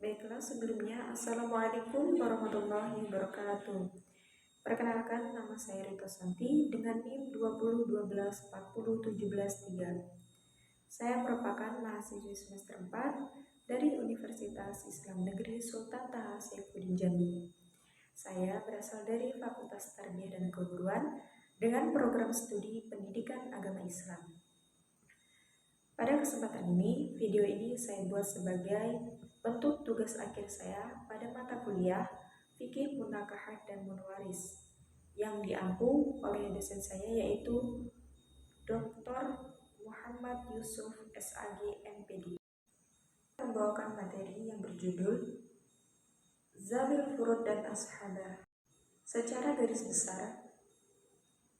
Baiklah, sebelumnya Assalamualaikum warahmatullahi wabarakatuh. Perkenalkan, nama saya Rita Santi dengan NIM 2012401713. Saya merupakan mahasiswi semester 4 dari Universitas Islam Negeri Sultan Taha Saifuddin Jambi. Saya berasal dari Fakultas Tarbiyah dan Keguruan dengan program studi Pendidikan Agama Islam. Pada kesempatan ini, video ini saya buat sebagai bentuk tugas akhir saya pada mata kuliah Fikih Munakahat dan Munwaris yang diampu oleh dosen saya yaitu Dr. Muhammad Yusuf SAG MPD. Membawakan materi yang berjudul Zawil Furud dan Ashabah. Secara garis besar,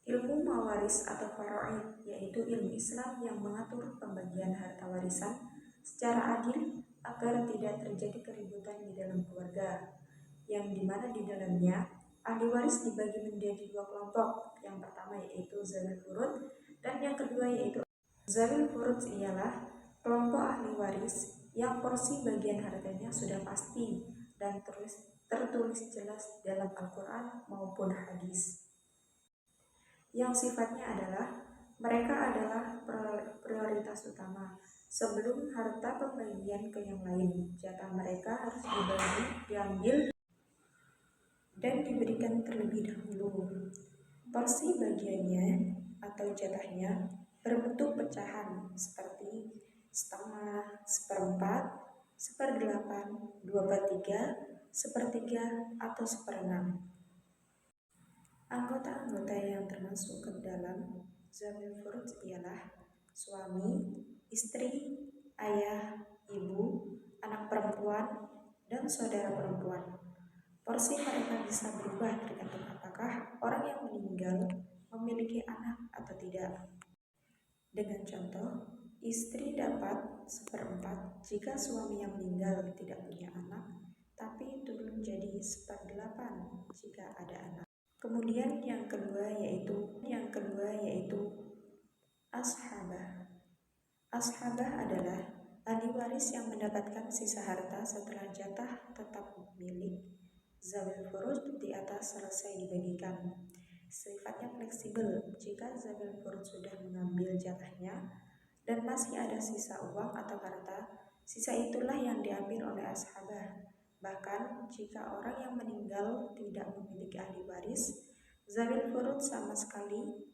ilmu mawaris atau faraid yaitu ilmu Islam yang mengatur pembagian harta warisan secara adil agar tidak terjadi keributan di dalam keluarga, yang dimana di dalamnya ahli waris dibagi menjadi dua kelompok. Yang pertama yaitu zawil furud dan yang kedua yaitu zawil furud ialah kelompok ahli waris yang porsi bagian hartanya sudah pasti dan tertulis jelas dalam Al-Quran maupun hadis, yang sifatnya adalah mereka adalah prioritas utama sebelum harta pembagian ke yang lain. Jatah mereka harus diambil dan diberikan terlebih dahulu. Porsi bagiannya atau jatahnya berbentuk pecahan seperti setengah, seperempat, seperdelapan, 2/3, sepertiga, atau seperenam. Anggota-anggota yang termasuk ke dalam zawil furud ialah suami, istri, ayah, ibu, anak perempuan, dan saudara perempuan. Porsi mereka bisa berubah tergantung apakah orang yang meninggal memiliki anak atau tidak. Dengan contoh, istri dapat 1/4 jika suami yang meninggal tidak punya anak, tapi turun jadi 1/8 jika ada anak. Kemudian yang kedua yaitu ashabah. Ashabah adalah ahli waris yang mendapatkan sisa harta setelah jatah tetap milik zawil furud di atas selesai dibagikan. Sifatnya fleksibel. Jika zawil furud sudah mengambil jatahnya dan masih ada sisa uang atau harta, sisa itulah yang diambil oleh ashabah. Bahkan jika orang yang meninggal tidak memiliki ahli waris zawil furud sama sekali,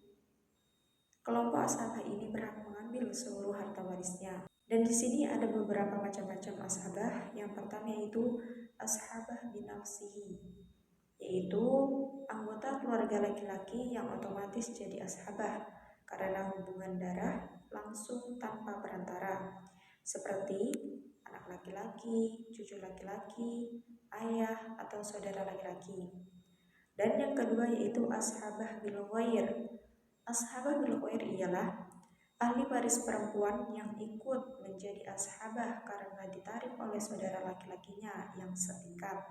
kelompok ashabah ini berhak mengambil seluruh harta warisnya. Dan di sini ada beberapa macam-macam ashabah. Yang pertama yaitu ashabah binafsihi, yaitu anggota keluarga laki-laki yang otomatis jadi ashabah karena hubungan darah langsung tanpa perantara, seperti anak laki-laki, cucu laki-laki, ayah, atau saudara laki-laki. Dan yang kedua yaitu ashabah bil ghair. Ashabah bil ghair ialah ahli waris perempuan yang ikut menjadi ashabah karena ditarik oleh saudara laki-lakinya yang setingkat.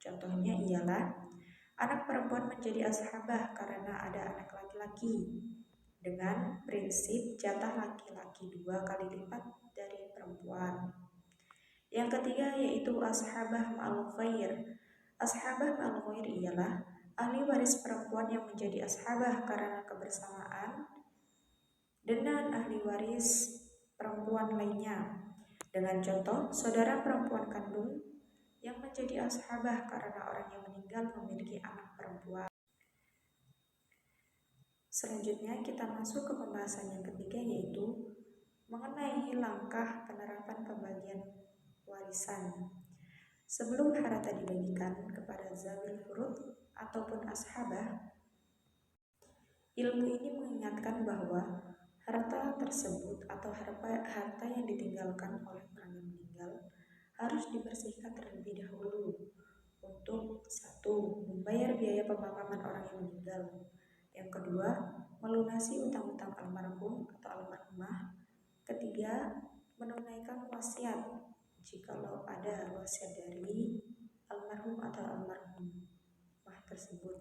Contohnya ialah anak perempuan menjadi ashabah karena ada anak laki-laki dengan prinsip jatah laki-laki 2 kali lipat dari perempuan. Yang ketiga yaitu ashabah ma'al ghair. Ashabah ma'al ghair ialah ahli waris perempuan yang menjadi ashabah karena kebersamaan dengan ahli waris perempuan lainnya. Dengan contoh, saudara perempuan kandung yang menjadi ashabah karena orang yang meninggal memiliki anak perempuan. Selanjutnya kita masuk ke pembahasan yang ketiga yaitu mengenai langkah penerapan pembagian warisan. Sebelum harta dibagikan kepada zawil furud ataupun ashabah, ilmu ini mengingatkan bahwa harta tersebut atau harta yang ditinggalkan oleh orang yang meninggal harus dibersihkan terlebih dahulu untuk 1. Membayar biaya pemakaman orang yang meninggal. Yang kedua, melunasi utang-utang almarhum atau almarhumah. Ketiga, menunaikan wasiat jikalau ada wasiat dari almarhum atau almarhumah tersebut.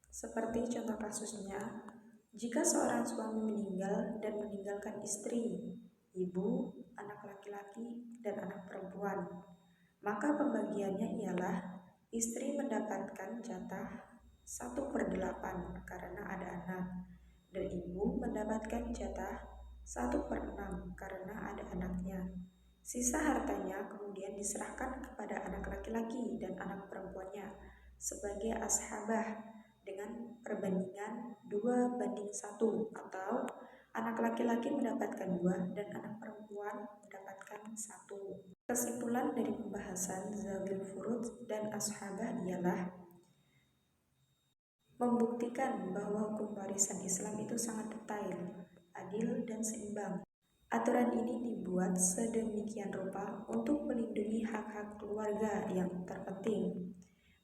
Seperti contoh kasusnya, jika seorang suami meninggal dan meninggalkan istri, ibu, anak laki-laki, dan anak perempuan, maka pembagiannya ialah istri mendapatkan jatah 1/8 karena ada anak, dan ibu mendapatkan jatah 1/6 karena ada anaknya. Sisa hartanya kemudian diserahkan kepada anak laki-laki dan anak perempuannya sebagai ashabah dengan perbandingan 2:1, atau anak laki-laki mendapatkan 2 dan anak perempuan mendapatkan 1. Kesimpulan dari pembahasan zawil furud dan ashabah ialah membuktikan bahwa hukum warisan Islam itu sangat detail, adil, dan seimbang. Aturan ini dibuat sedemikian rupa untuk melindungi hak-hak keluarga yang terpenting,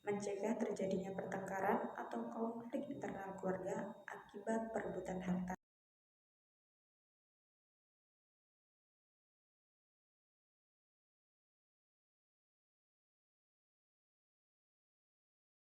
mencegah terjadinya pertengkaran atau konflik internal keluarga akibat perebutan harta.